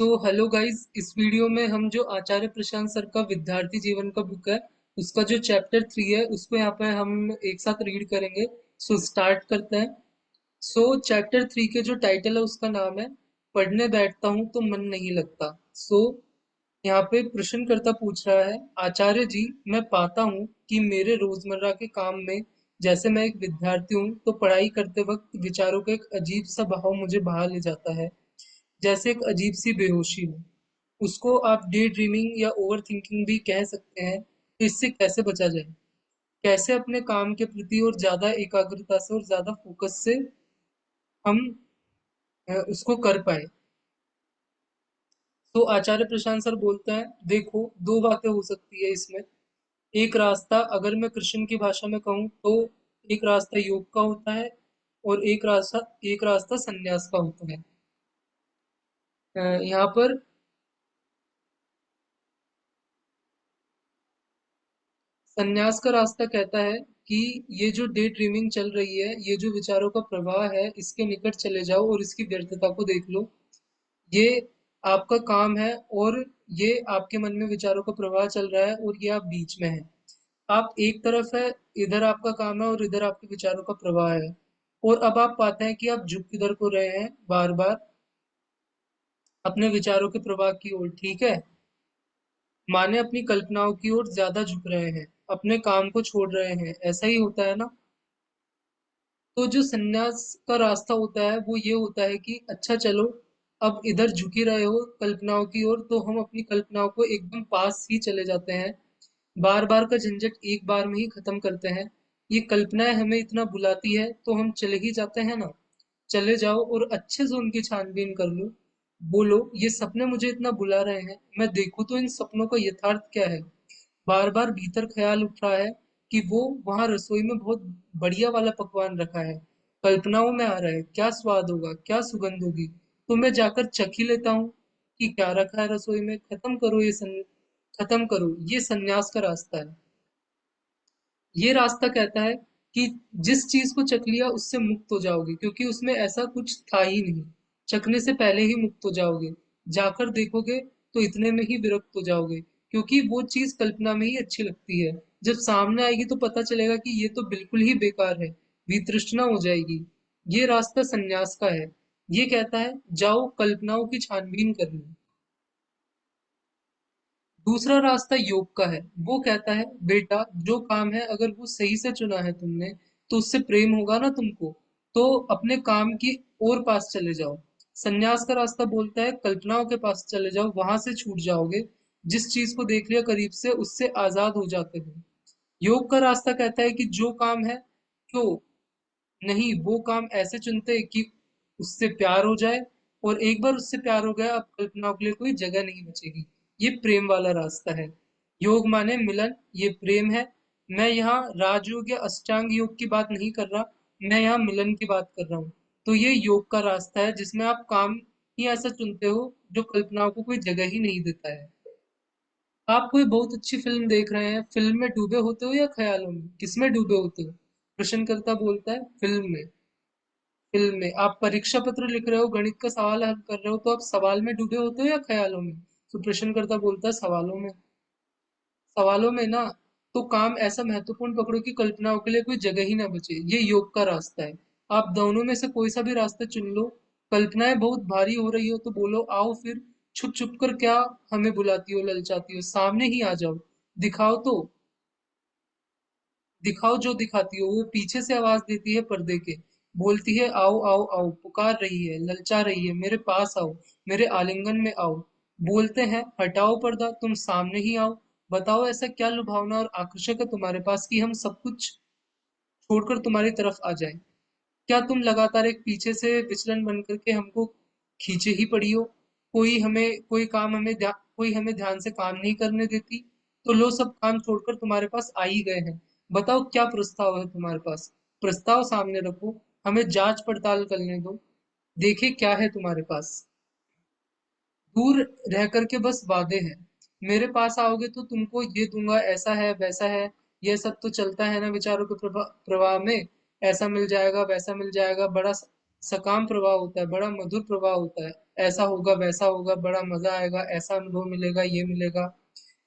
तो hello guys, इस video में हम जो आचार्य प्रशांत सर का विद्यार्थी जीवन का बुक है उसका जो चैप्टर 3 है उसको यहाँ पे हम एक साथ रीड करेंगे। सो स्टार्ट करते हैं। सो चैप्टर 3 के जो टाइटल है उसका नाम है पढ़ने बैठता हूँ तो मन नहीं लगता। सो यहाँ पे प्रश्नकर्ता पूछ रहा है, आचार्य जी, मैं पाता हूँ कि मेरे रोजमर्रा के काम में, जैसे मैं एक विद्यार्थी हूँ तो पढ़ाई करते वक्त विचारों का एक अजीब सा बहाव मुझे बहा ले जाता है, जैसे एक अजीब सी बेहोशी हो। उसको आप डे ड्रीमिंग या ओवर थिंकिंग भी कह सकते हैं। तो इससे कैसे बचा जाए? कैसे अपने काम के प्रति और ज्यादा एकाग्रता से और ज्यादा फोकस से हम उसको कर पाए? तो आचार्य प्रशांत सर बोलते हैं, देखो, दो बातें हो सकती है इसमें। एक रास्ता, अगर मैं कृष्ण की भाषा में कहूँ तो एक रास्ता योग का होता है और एक रास्ता संन्यास का होता है। यहाँ पर संन्यास का रास्ता कहता है कि ये जो डे ड्रीमिंग चल रही है, ये जो विचारों का प्रवाह है, इसके निकट चले जाओ और इसकी व्यर्थता को देख लो। ये आपका काम है और ये आपके मन में विचारों का प्रवाह चल रहा है और ये आप बीच में है। आप एक तरफ है, इधर आपका काम है और इधर आपके विचारों का प्रवाह है। और अब आप पाते हैं कि आप झुक किधर को रहे हैं बार बार, अपने विचारों के प्रवाह की ओर। ठीक है, माने अपनी कल्पनाओं की ओर ज्यादा झुक रहे हैं, अपने काम को छोड़ रहे हैं। ऐसा ही होता है ना? तो जो संन्यास का रास्ता होता है वो ये होता है कि अच्छा चलो, अब इधर झुक ही रहे हो कल्पनाओं की ओर, तो हम अपनी कल्पनाओं को एकदम पास ही चले जाते हैं। बार बार का झंझट एक बार में ही खत्म करते हैं। ये कल्पनाएं हमें इतना बुलाती है तो हम चले ही जाते हैं ना। चले जाओ और अच्छे से उनकी छानबीन कर लो। बोलो, ये सपने मुझे इतना बुला रहे हैं, मैं देखूं तो इन सपनों का यथार्थ क्या है। बार बार भीतर ख्याल उठ रहा है कि वो वहां रसोई में बहुत बढ़िया वाला पकवान रखा है। कल्पनाओं में आ रहा है क्या स्वाद होगा, क्या सुगंध होगी। तो मैं जाकर चख ही लेता हूँ कि क्या रखा है रसोई में। खत्म करो, ये सन्यास का रास्ता है। ये रास्ता कहता है कि जिस चीज को चख लिया उससे मुक्त हो जाओगे, क्योंकि उसमें ऐसा कुछ था ही नहीं। चखने से पहले ही मुक्त हो जाओगे। जाकर देखोगे तो इतने में ही विरक्त हो जाओगे, क्योंकि वो चीज कल्पना में ही अच्छी लगती है। जब सामने आएगी तो पता चलेगा कि ये तो बिल्कुल ही बेकार है, वितृष्णा हो जाएगी। ये रास्ता संन्यास का है। ये कहता है, जाओ कल्पनाओं की छानबीन कर लो। दूसरा रास्ता योग का है। वो कहता है, बेटा, जो काम है अगर वो सही से चुना है तुमने, तो उससे प्रेम होगा ना तुमको, तो अपने काम की और पास चले जाओ। संन्यास का रास्ता बोलता है, कल्पनाओं के पास चले जाओ, वहां से छूट जाओगे। जिस चीज को देख लिया करीब से, उससे आजाद हो जाते हो। योग का रास्ता कहता है कि जो काम है, क्यों नहीं वो काम ऐसे चुनते हैं कि उससे प्यार हो जाए, और एक बार उससे प्यार हो गया, अब कल्पनाओं के लिए कोई जगह नहीं बचेगी। ये प्रेम वाला रास्ता है। योग माने मिलन, ये प्रेम है। मैं यहाँ राजयोग या अष्टांग योग की बात नहीं कर रहा, मैं यहाँ मिलन की बात कर रहा हूँ। तो ये योग का रास्ता है जिसमें आप काम ही ऐसा चुनते हो जो कल्पनाओं को कोई जगह ही नहीं देता है। आप कोई बहुत अच्छी फिल्म देख रहे हैं, फिल्म में डूबे होते हो या ख्यालों में, किसमें डूबे होते हो? प्रश्नकर्ता बोलता है, फिल्म में। फिल्म में आप परीक्षा पत्र लिख रहे हो, गणित का सवाल हल कर रहे हो, तो आप सवाल में डूबे होते हो या ख्यालों में? तो प्रश्नकर्ता बोलता है, सवालों में। सवालों में ना। तो काम ऐसा महत्वपूर्ण पकड़ो कि कल्पनाओं के लिए कोई जगह ही ना बचे। ये योग का रास्ता है। आप दोनों में से कोई सा भी रास्ता चुन लो। कल्पनाएं बहुत भारी हो रही हो तो बोलो, आओ फिर। छुप छुप कर क्या हमें बुलाती हो, ललचाती हो, सामने ही आ जाओ। दिखाओ तो, दिखाओ जो दिखाती हो। वो पीछे से आवाज देती है पर्दे के, बोलती है, आओ आओ आओ, पुकार रही है, ललचा रही है, मेरे पास आओ, मेरे आलिंगन में आओ। बोलते हैं, हटाओ पर्दा, तुम सामने ही आओ। बताओ ऐसा क्या लुभावना और आकर्षक है तुम्हारे पास कि हम सब कुछ छोड़कर तुम्हारी तरफ आ जाएं। क्या तुम लगातार एक पीछे से विचलन बन करके हमको खींचे ही पड़ी हो? कोई हमें ध्यान से काम नहीं करने देती। तो लो, सब काम छोड़कर तुम्हारे पास आ ही गए हैं। बताओ क्या प्रस्ताव है तुम्हारे पास? प्रस्ताव सामने रखो, हमें जांच पड़ताल करने दो, देखे क्या है तुम्हारे पास। दूर रह करके बस वादे हैं। मेरे पास आओगे तो तुमको ये दूंगा, ऐसा है वैसा है। ये सब तो चलता है ना विचारों के प्रवाह में। ऐसा मिल जाएगा, वैसा मिल जाएगा, बड़ा सकाम प्रवाह होता है, बड़ा मधुर प्रवाह होता है। ऐसा होगा, वैसा होगा, बड़ा मजा आएगा, ऐसा अनुभव मिलेगा, ये मिलेगा।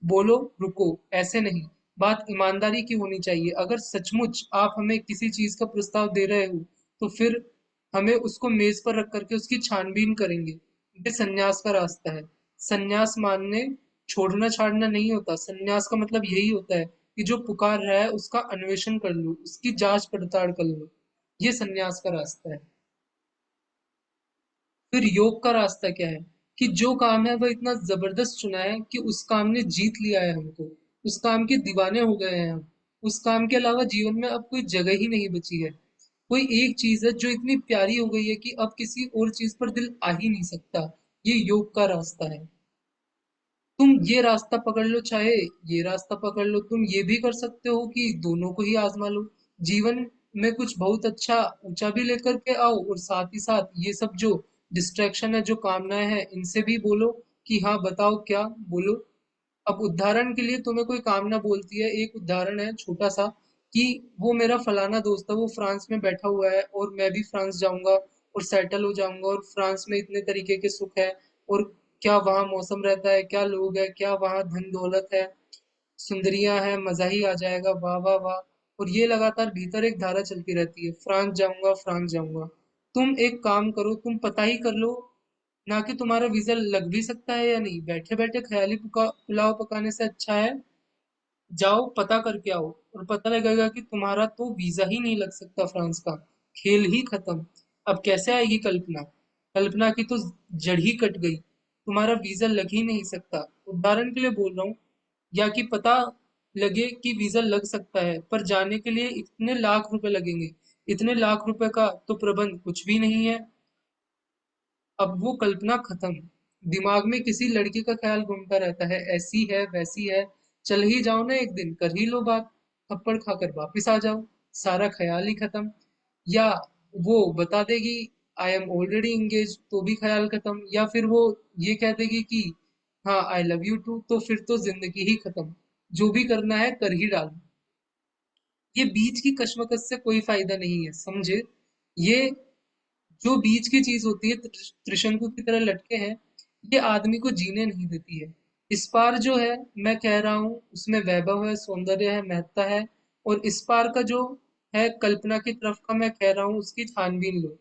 बोलो, रुको, ऐसे नहीं। बात ईमानदारी की होनी चाहिए। अगर सचमुच आप हमें किसी चीज का प्रस्ताव दे रहे हो, तो फिर हमें उसको मेज पर रख करके उसकी छानबीन करेंगे। ये सन्यास का रास्ता है। सन्यास मानने छोड़ना छाड़ना नहीं होता। सन्यास का मतलब यही होता है कि जो पुकार रहा है उसका अन्वेषण कर लो, उसकी जांच पड़ताल कर लो। ये सन्यास का रास्ता है। फिर योग का रास्ता क्या है? कि जो काम है वह इतना जबरदस्त चुना है कि उस काम ने जीत लिया है हमको। उस काम के दीवाने हो गए हैं हम। उस काम के अलावा जीवन में अब कोई जगह ही नहीं बची है। कोई एक चीज है जो इतनी प्यारी हो गई है कि अब किसी और चीज पर दिल आ ही नहीं सकता। ये योग का रास्ता है। तुम ये रास्ता पकड़ लो, चाहे ये रास्ता पकड़ लो। तुम ये भी कर सकते हो कि दोनों को ही आजमा लो। जीवन में कुछ बहुत अच्छा ऊंचा भी लेकर के आओ, और साथ ही साथ ये सब जो डिस्ट्रैक्शन है, जो कामनाएं हैं, इनसे भी बोलो कि हाँ बताओ क्या। बोलो। अब उदाहरण के लिए तुम्हें कोई कामना बोलती है, एक उदाहरण है छोटा सा, कि वो मेरा फलाना दोस्त है, वो फ्रांस में बैठा हुआ है और मैं भी फ्रांस जाऊंगा और सेटल हो जाऊंगा, और फ्रांस में इतने तरीके के सुख है, और क्या वहाँ मौसम रहता है, क्या लोग है, क्या वहाँ धन दौलत है, सुंदरियां हैं, मजा ही आ जाएगा, वाह वाह वाह। और ये लगातार भीतर एक धारा चलती रहती है, फ्रांस जाऊंगा, फ्रांस जाऊंगा। तुम एक काम करो, तुम पता ही कर लो ना कि तुम्हारा वीजा लग भी सकता है या नहीं। बैठे बैठे ख्याली पुलाव पकाने से अच्छा है जाओ पता करके आओ, और पता लगेगा कि तुम्हारा तो वीजा ही नहीं लग सकता फ्रांस का। खेल ही खत्म। अब कैसे आएगी कल्पना? कल्पना की तो जड़ ही कट गई। तुम्हारा वीजा लग ही नहीं सकता। उदाहरण के लिए बोल रहा हूँ। या कि पता लगे कि वीजा लग सकता है, पर जाने के लिए इतने लाख रुपए लगेंगे। इतने लाख रुपए का तो प्रबंध कुछ भी नहीं है। अब वो कल्पना खत्म। दिमाग में किसी लड़की का ख्याल घूमता रहता है, ऐसी है, वैसी है। चल ही जाओ ना, एक दिन कर ही लो बात। थप्पड़ खाकर वापिस आ जाओ। सारा ख्याल ही खत्म। या वो बता देगी आई एम ऑलरेडी एंगेज, तो भी ख्याल खत्म। या फिर वो ये कह देगी कि हाँ आई लव यू टू, तो फिर तो जिंदगी ही खत्म। जो भी करना है कर ही डालो। ये बीच की कश्मकश से कोई फायदा नहीं है, समझे? ये जो बीच की चीज होती है, त्रिशंकु की तरह लटके हैं, ये आदमी को जीने नहीं देती है। इस पार जो है, मैं कह रहा हूँ, उसमें वैभव है, सौंदर्य है, महत्ता है। और इस पार का जो है कल्पना की तरफ का, मैं कह रहा हूँ उसकी छानबीन लो।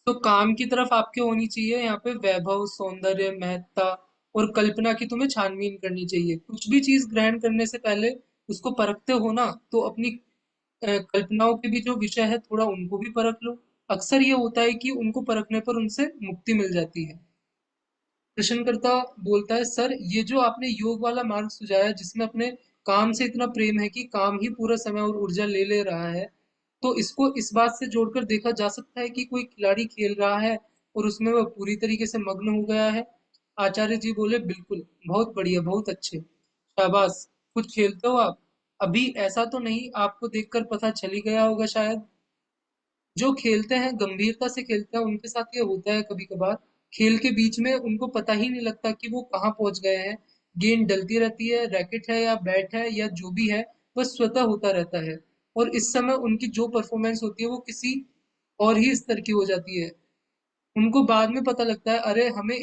तो काम की तरफ आपके होनी चाहिए यहाँ पे वैभव, सौंदर्य, महत्ता, और कल्पना की तुम्हें छानबीन करनी चाहिए। कुछ भी चीज ग्रहण करने से पहले उसको परखते हो ना, तो अपनी कल्पनाओं के भी जो विषय है थोड़ा उनको भी परख लो। अक्सर ये होता है कि उनको परखने पर उनसे मुक्ति मिल जाती है। प्रश्नकर्ता बोलता है, सर ये जो आपने योग वाला मार्ग सुझाया, जिसमें अपने काम से इतना प्रेम है कि काम ही पूरा समय और ऊर्जा ले ले रहा है, तो इसको इस बात से जोड़कर देखा जा सकता है कि कोई खिलाड़ी खेल रहा है और उसमें वह पूरी तरीके से मग्न हो गया है। आचार्य जी बोले, बिल्कुल, बहुत बढ़िया, बहुत अच्छे, शाबाश। कुछ खेलते हो आप? अभी ऐसा तो नहीं, आपको देखकर पता चल ही गया होगा शायद। जो खेलते हैं, गंभीरता से खेलते हैं, उनके साथ ये होता है कभी कभार। खेल के बीच में उनको पता ही नहीं लगता कि वो कहाँ पहुंच गए हैं। गेंद डलती रहती है, रैकेट है या बैट है या जो भी है, वह स्वतः होता रहता है। और इस समय उनकी जो परफॉर्मेंस होती है वो किसी और ही स्तर की हो जाती है। उनको बाद में पता लगता है, अरे हमने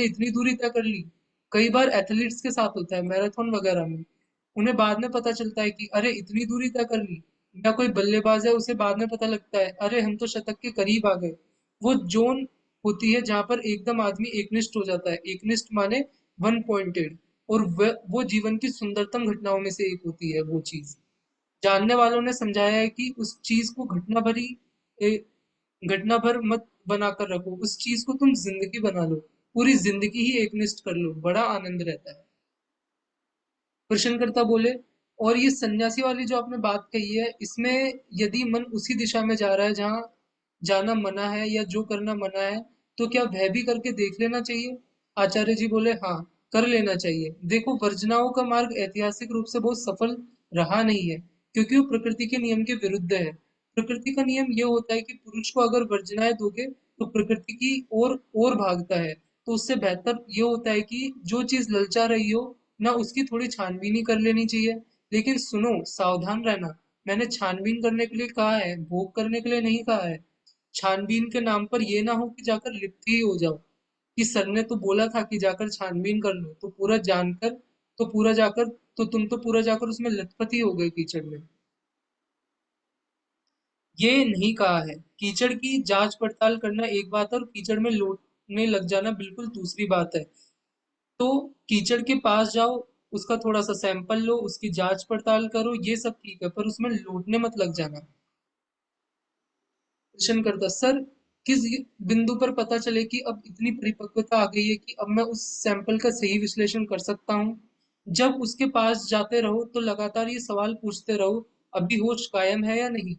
इतनी दूरी तय कर ली। कई बार एथलीट्स के साथ होता है, मैराथन वगैरह में। उन्हें बाद में पता चलता है कि अरे इतनी दूरी तय कर ली। या कोई बल्लेबाज है, उसे बाद में पता लगता है, अरे हम तो शतक के करीब आ गए। वो जोन होती है जहां पर एकदम आदमी एकनिष्ठ हो जाता है। एकनिष्ठ माने वन पॉइंटेड। और वो जीवन की सुंदरतम घटनाओं में से एक होती है वो चीज। जानने वालों ने समझाया है कि उस चीज को घटना भर मत बनाकर रखो, उस चीज को तुम जिंदगी बना लो। पूरी जिंदगी ही एकनिष्ठ कर लो, बड़ा आनंद रहता है। प्रश्नकर्ता बोले, और ये सन्यासी वाली जो आपने बात कही है, इसमें यदि मन उसी दिशा में जा रहा है जहाँ जाना मना है या जो करना मना है, तो क्या वह भी करके देख लेना चाहिए? आचार्य जी बोले, हाँ, कर लेना चाहिए। देखो, वर्जनाओं का मार्ग ऐतिहासिक रूप से बहुत सफल रहा नहीं है, क्योंकि वो प्रकृति के नियम के विरुद्ध है। प्रकृति का नियम ये होता है कि पुरुष को अगर वर्जनाएं दोगे तो प्रकृति की ओर भागता है। तो उससे बेहतर ये होता है कि जो चीज ललचा रही हो ना, उसकी थोड़ी छानबीन ही कर लेनी चाहिए। लेकिन सुनो, सावधान रहना। मैंने छानबीन करने के लिए कहा है, भोग करने के लिए नहीं कहा है। छानबीन के नाम पर ये ना हो कि जाकर लिप्त ही हो जाओ कि सर ने तो बोला था कि जाकर छानबीन कर लो, तो पूरा जानकर, तो पूरा जाकर, तो तुम तो पूरा जाकर उसमें लथपथ ही हो गए कीचड़ में। ये नहीं कहा है। कीचड़ की जांच पड़ताल करना एक बात है और कीचड़ में लोटने लग जाना बिल्कुल दूसरी बात है। तो कीचड़ के पास जाओ, उसका थोड़ा सा सैंपल लो, उसकी जांच पड़ताल करो, ये सब ठीक है, पर उसमें लोटने मत लग जाना। क्वेश्चन करता, सर किस बिंदु पर पता चले कि अब इतनी परिपक्वता आ गई है कि अब मैं उस सैंपल का सही विश्लेषण कर सकता हूँ। जब उसके पास जाते रहो तो लगातार ये सवाल पूछते रहो, अभी होश कायम है या नहीं।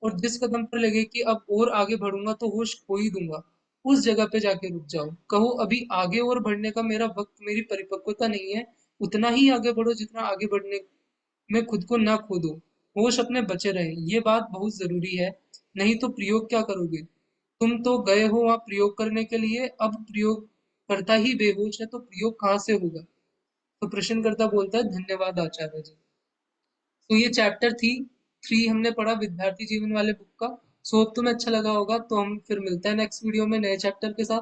और जिस कदम पर लगे कि अब और आगे बढ़ूंगा तो होश खो ही दूंगा, उस जगह पे जाके रुक जाओ। कहो अभी आगे और बढ़ने का मेरा वक्त, मेरी परिपक्वता नहीं है। उतना ही आगे बढ़ो जितना आगे बढ़ने में खुद को ना खो दो। होश अपने बचे रहे, ये बात बहुत जरूरी है। नहीं तो प्रयोग क्या करोगे? तुम तो गए हो वहां प्रयोग करने के लिए, अब प्रयोग करता ही बेहोश है तो प्रयोग कहाँ से होगा? तो प्रश्नकर्ता बोलता है, धन्यवाद आचार्य जी। तो ये चैप्टर थी 3 हमने पढ़ा विद्यार्थी जीवन वाले बुक का। सो होप तुम्हें अच्छा लगा होगा। तो हम फिर मिलते हैं नेक्स्ट वीडियो में नए चैप्टर के साथ।